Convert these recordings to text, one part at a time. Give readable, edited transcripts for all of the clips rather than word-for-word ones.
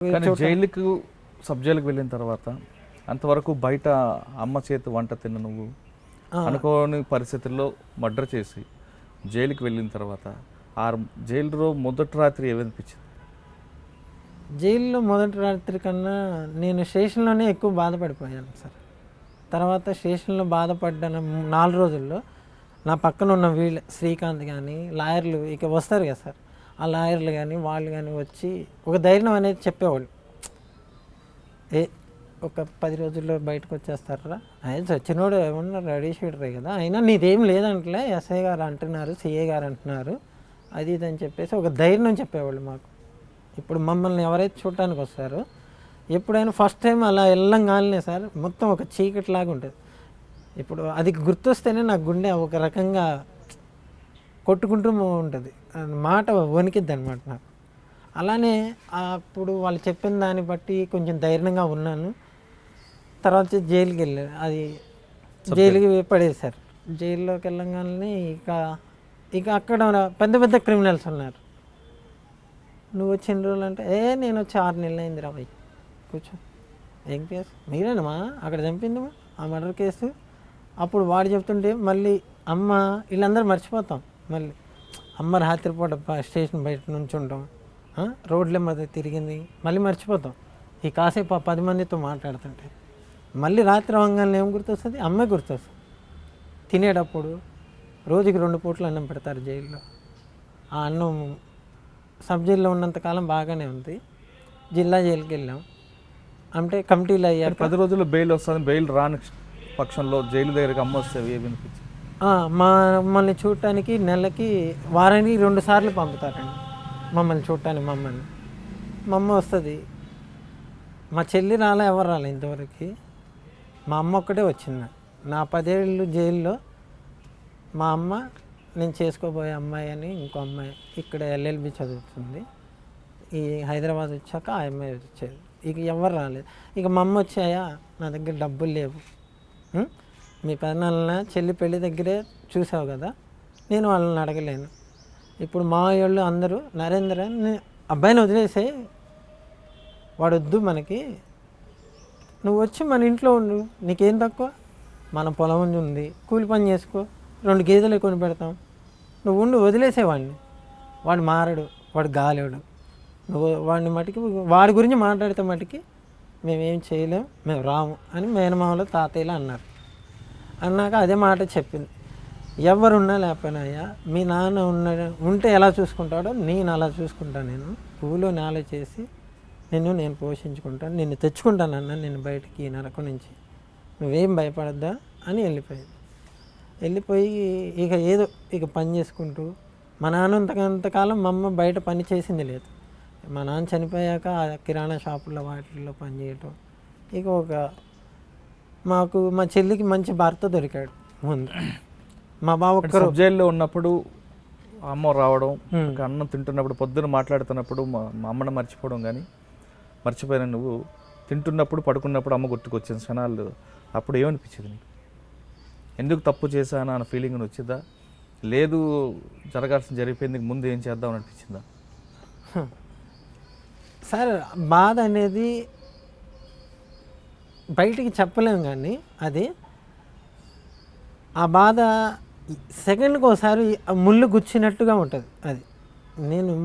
కానీ జైలుకు సబ్ జైలుకి వెళ్ళిన తర్వాత అంతవరకు బయట అమ్మ చేతి వంట తిన్న నువ్వు అనుకోని పరిస్థితుల్లో మర్డర్ చేసి జైలుకి వెళ్ళిన తర్వాత ఆ జైలులో మొదటి రాత్రి ఏమనిపించింది? జైల్లో మొదటి రాత్రి కన్నా నేను స్టేషన్లోనే ఎక్కువ బాధపడిపోయాను సార్. తర్వాత స్టేషన్లో బాధపడ్డాను 4 రోజుల్లో నా పక్కన ఉన్న వీళ్ళు శ్రీకాంత్ కానీ లాయర్లు ఇక వస్తారు కదా సార్, ఆ లాయర్లు కానీ వాళ్ళు కానీ వచ్చి ఒక ధైర్యం అనేది చెప్పేవాళ్ళు. ఒక 10 రోజుల్లో బయటకు వచ్చేస్తారా, ఆయన చచ్చినోడు ఏమన్నా రెడీ షీడరే కదా, అయినా నీదేం లేదంటలే, ఎస్ఐ గారు అంటున్నారు, సిఐ గారు అంటున్నారు, అది ఇది అని చెప్పేసి ఒక ధైర్యం చెప్పేవాళ్ళు మాకు. ఇప్పుడు మమ్మల్ని ఎవరైతే చూడటానికి వస్తారో ఎప్పుడైనా ఫస్ట్ టైం అలా వెళ్ళంగానే సార్ మొత్తం ఒక చీకటిలాగా ఉంటుంది. ఇప్పుడు అది గుర్తొస్తేనే నాకు గుండె ఒక రకంగా కొట్టుకుంటూ ఉంటుంది, మాట వణికిద్ది అనమాట నాకు. అలానే అప్పుడు వాళ్ళు చెప్పిన దాన్ని బట్టి కొంచెం ధైర్యంగా ఉన్నాను. తర్వాత జైలుకి వెళ్ళాను, అది జైలుకి పడేశారు. జైల్లోకి వెళ్ళంగానే ఇక అక్కడ పెద్ద పెద్ద క్రిమినల్స్ ఉన్నారు. నువ్వు వచ్చి ఎన్ని రోజులు అంటే, నేను వచ్చి 6 నెలలు అయింది రా భయ్, కూర్చో. ఏం కేసు? మీరేనమ్మా అక్కడ చంపిందమ్మా ఆ మర్డర్ కేసు. అప్పుడు వాడు చెప్తుంటే మళ్ళీ అమ్మ వీళ్ళందరూ మర్చిపోతాం. మళ్ళీ అమ్మ రాత్రిపూట స్టేషన్ బయట నుంచి ఉంటాం, రోడ్ల మీద తిరిగింది మళ్ళీ మర్చిపోతాం. ఈ కాసేపు 10 మందితో మాట్లాడుతుంటే మళ్ళీ రాత్రి అవ్వగానే ఏం గుర్తొస్తుంది? అమ్మే గుర్తొస్తుంది. తినేటప్పుడు రోజుకి 2 పూటలు అన్నం పెడతారు జైల్లో. ఆ అన్నం సబ్ జైల్లో ఉన్నంతకాలం బాగానే ఉంది. జిల్లా జైలుకి వెళ్ళాం అంటే కమిటీలు అయ్యాక 10 రోజుల్లో బెయిల్ వస్తుంది. బెయిల్ రాని పక్షంలో జైలు దగ్గరికి అమ్మ వస్తే ఏమనిపించింది? మమ్మల్ని చూడటానికి నెలకి వారానికి 2 సార్లు పంపుతారండి మమ్మల్ని చూడటానికి. మా అమ్మ వస్తుంది. మా చెల్లి రాలే, ఎవరు రాలే ఇంతవరకు. మా అమ్మ ఒక్కటే వచ్చింది. నా 10 ఏళ్ళు జైల్లో మా అమ్మ, నేను చేసుకోబోయే అమ్మాయి అని ఇంకో అమ్మాయి ఇక్కడ LLB చదువుతుంది. ఈ హైదరాబాద్ వచ్చాక ఆ అమ్మాయి వచ్చేది. ఇక ఎవరు రాలేదు. ఇక మా అమ్మ వచ్చాయా, నా దగ్గర డబ్బులు లేవు, మీ పెదనాన్న చెల్లి పెళ్లి దగ్గరే చూసావు కదా, నేను వాళ్ళని అడగలేను. ఇప్పుడు మా వాళ్ళు అందరూ నరేంద్ర అబ్బాయిని వదిలేసే, వాడు వద్దు మనకి, నువ్వు వచ్చి మన ఇంట్లో ఉండు, నీకేం తక్కువ, మన పొలం ఉంది, కూలి పని చేసుకో, 2 గేదెలు కొని పెడతాం, నువ్వు ఉండు, వదిలేసేవాడిని. వాడు మారడు, వాడు గాలేడు, నువ్వు వాడిని మటుకి వాడి గురించి మాట్లాడితే మటుకి మేమేం చేయలేం, మేము రాము అని మేనమామలు తాతయ్యలు అన్నారు. అన్నాక అదే మాట చెప్పింది, ఎవరున్నా లేకపోయినా అయ్యా, మీ నాన్న ఉంటే ఎలా చూసుకుంటాడో నేను అలా చూసుకుంటాను, నేను పువ్వులో నేల చేసి నేను పోషించుకుంటాను, నిన్ను తెచ్చుకుంటానన్నా నేను బయటికి ఈ నరకం నుంచి, నువ్వేం భయపడద్దా అని వెళ్ళిపోయి ఇక ఏదో ఇక పని చేసుకుంటూ, మా నాన్న అంతకాలం మా అమ్మ బయట పని చేసింది లేదు. మా నాన్న చనిపోయాక కిరాణా షాపుల్లో వాటిల్లో పని చేయటం. ఇక మాకు మా చెల్లికి మంచి భర్త దొరికాడు ముందు. మా బావ ఒక్కరు జైల్లో ఉన్నప్పుడు అమ్మ రావడం, అన్నం తింటున్నప్పుడు పొద్దున మాట్లాడుతున్నప్పుడు మా అమ్మను మర్చిపోవడం, కానీ మర్చిపోయిన నువ్వు తింటున్నప్పుడు పడుకున్నప్పుడు అమ్మ గుర్తుకొచ్చిన క్షణాలు అప్పుడు ఏమనిపించింది నీకు? ఎందుకు తప్పు చేశాను అన్న ఫీలింగ్ వచ్చిందా, లేదు జరగాల్సిన జరిగిపోయింది ముందు ఏం చేద్దాం అనిపించిందా? సార్ బాధ అనేది బయటికి చెప్పలేము, కానీ అది ఆ బాధ సెకండ్కి ఒకసారి ముళ్ళు గుచ్చినట్టుగా ఉంటుంది. అది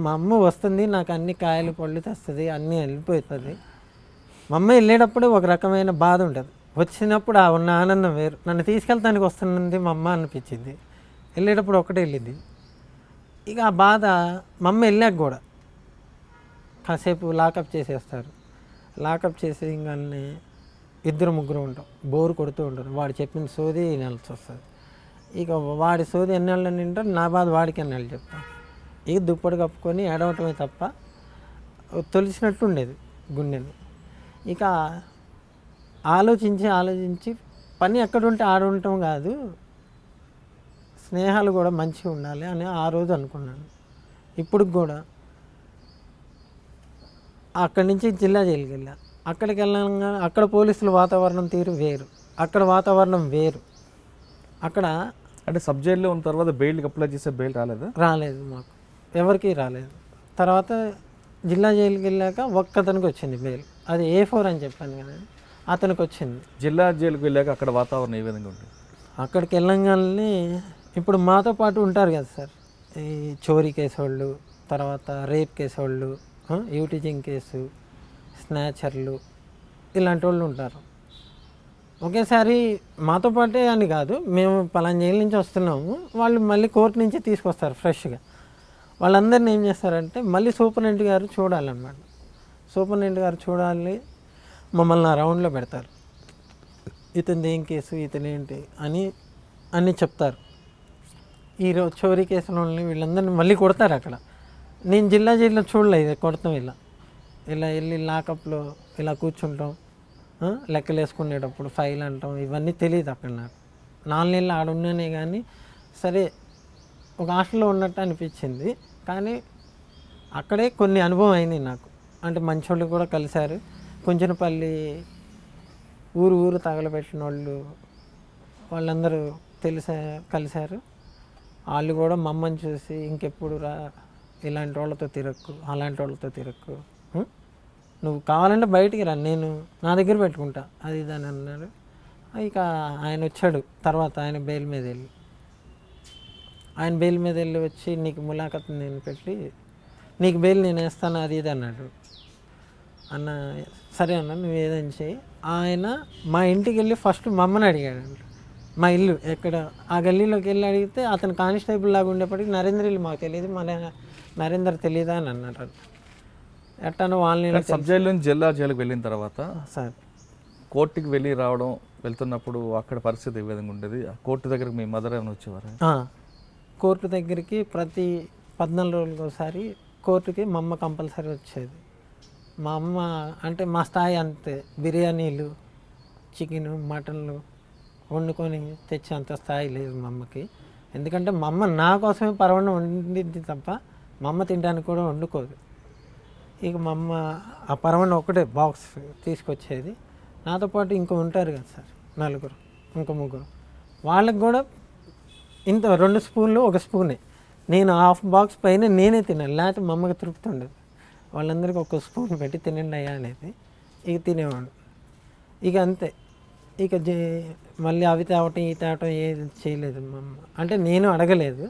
మా అమ్మ వస్తుంది, నాకు అన్ని కాయలు పళ్ళు తెస్తుంది, అన్నీ వెళ్ళిపోతుంది. మా అమ్మ వెళ్ళేటప్పుడు ఒక రకమైన బాధ ఉంటుంది, వచ్చినప్పుడు ఆ ఉన్న ఆనందం వేరు. నన్ను తీసుకెళ్తానికి వస్తున్నది మా అమ్మ అనిపించింది, వెళ్ళేటప్పుడు ఒకటే వెళ్ళింది. ఇక ఆ బాధ మా అమ్మ వెళ్ళాక కూడా కాసేపు లాకప్ చేసేస్తారు. లాకప్ చేసి ఇంకా 2-3 ఉంటాం, బోరు కొడుతూ ఉంటారు. వాడు చెప్పిన సోది వినాల్సి వస్తుంది. ఇక వాడి సోది ఎన్నేళ్ళు వింటారు, నా బాధ వాడికి ఎన్నేళ్ళు చెప్తాను. ఇక దుప్పటి కప్పుకొని ఏడవటమే తప్ప తొలిచినట్టు ఉండేది గుండెని. ఇక ఆలోచించి పని ఎక్కడుంటే ఆడ ఉండటం కాదు, స్నేహాలు కూడా మంచిగా ఉండాలి అని ఆ రోజు అనుకున్నాను. ఇప్పుడు కూడా అక్కడి నుంచి జిల్లా జైలుకి వెళ్ళా. అక్కడికి వెళ్ళగా అక్కడ పోలీసుల వాతావరణం తీరు వేరు, అక్కడ వాతావరణం వేరు. అక్కడ అంటే సబ్ జైల్లో ఉన్న తర్వాత బెయిల్కి అప్లై చేసే బెయిల్ రాలేదు మాకు ఎవరికి రాలేదు. తర్వాత జిల్లా జైలుకి వెళ్ళాక ఒక్కతనికి వచ్చింది బెయిల్. అది A4 అని చెప్పాను కదా, అతనికి వచ్చింది. జిల్లా జైలుకి వెళ్ళాక అక్కడ వాతావరణం ఏ విధంగా ఉంటుంది? అక్కడికి వెళ్ళంగానే ఇప్పుడు మాతో పాటు ఉంటారు కదా సార్, ఈ చోరీ కేసు వాళ్ళు, తర్వాత రేప్ కేసు వాళ్ళు, యూటీజింగ్ కేసు, స్నాచర్లు, ఇలాంటి వాళ్ళు ఉంటారు. ఒకేసారి మాతో పాటే అని కాదు, మేము పలానా జైలు నుంచి వస్తున్నాము, వాళ్ళు మళ్ళీ కోర్టు నుంచి తీసుకొస్తారు ఫ్రెష్గా. వాళ్ళందరినీ ఏం చేస్తారంటే మళ్ళీ సూపరింటెండెంట్ గారు చూడాలన్నమాట. సూపరింటెండెంట్ గారు చూడాలి, మమ్మల్ని ఆ రౌండ్లో పెడతారు. ఇతనిది ఏం కేసు, ఇతను ఏంటి అని అన్నీ చెప్తారు. ఈరోజు చోరీ కేసులో వీళ్ళందరినీ మళ్ళీ కొడతారు అక్కడ. నేను జిల్లా జైల్లో చూడలేదు కొడతాం. ఇలా వెళ్ళి లాకప్లో ఇలా కూర్చుంటాం, లెక్కలు వేసుకునేటప్పుడు ఫైల్ అంటాం, ఇవన్నీ తెలియదు అక్కడ నాకు. 4 నెలలు ఆడున్నానే కానీ సరే ఒక హాస్టల్లో ఉన్నట్టు అనిపించింది. కానీ అక్కడే కొన్ని అనుభవం అయింది నాకు. అంటే మంచోళ్ళు కూడా కలిశారు. కుంచనపల్లి ఊరు తగలబెట్టిన వాళ్ళందరూ కలిశారు. వాళ్ళు కూడా మమ్మల్ని చూసి ఇంకెప్పుడు రా, ఇలాంటి వాళ్ళతో తిరక్కు, అలాంటి వాళ్ళతో తిరక్కు, నువ్వు కావాలంటే బయటికి రా, నేను నా దగ్గర పెట్టుకుంటా, అది ఇది అని అన్నారు. ఇక ఆయన వచ్చాడు తర్వాత, ఆయన బెయిల్ మీద వెళ్ళి వచ్చి నీకు ములాఖత్ నేను పెట్టి నీకు బెయిల్ నేను వేస్తాను, అది ఇది అన్నాడు. అన్న సరే అన్న, నువ్వు ఏదని చేయి. ఆయన మా ఇంటికి వెళ్ళి ఫస్ట్ మా అమ్మని అడిగాడు. మా ఇల్లు ఎక్కడ, ఆ గల్లీలోకి వెళ్ళి అడిగితే అతను కానిస్టేబుల్ లాగా ఉండేప్పటికీ నరేంద్ర ఇల్లు మాకు తెలియదు, మన నరేందర్ తెలియదా అని అన్నారు. ఎట్టానో వాళ్ళని సబ్ జైలు నుంచి జిల్లా జైలుకి వెళ్ళిన తర్వాత సార్ కోర్టుకి వెళ్తున్నప్పుడు అక్కడ పరిస్థితి ఏ విధంగా ఉండేది? కోర్టు దగ్గరికి మీ మదర్ ఏమైనా వచ్చేవారు? కోర్టు దగ్గరికి ప్రతి 14 రోజులకు ఒకసారి కోర్టుకి మా అమ్మ కంపల్సరీ వచ్చేది. మా అమ్మ అంటే మా స్థాయి అంతే, బిర్యానీలు, చికెను, మటన్లు వండుకొని తెచ్చే అంత స్థాయి లేదు మా అమ్మకి. ఎందుకంటే మా అమ్మ నా కోసమే పరవన్న వండింది తప్ప మా అమ్మ తినడానికి కూడా వండుకోదు. ఇక మా అమ్మ ఆ పరవన్న ఒకటే బాక్స్ తీసుకొచ్చేది. నాతో పాటు ఇంకో ఉంటారు కదా సార్, 4, ఇంకో 3, వాళ్ళకి కూడా ఇంత 2 స్పూన్లు 1 స్పూనే. నేను హాఫ్ బాక్స్ పైన నేనే తినాలి, లేకపోతే మా అమ్మకి తృప్తి ఉండదు. వాళ్ళందరికీ 1 స్పూన్ పెట్టి తినండి అయ్యా అనేది. ఇక తినేవాడు. ఇక అంతే. ఇక మళ్ళీ అవి తేవటం ఈ తేవటం ఏది చేయలేదు మా అమ్మ. అంటే నేను అడగలేదు,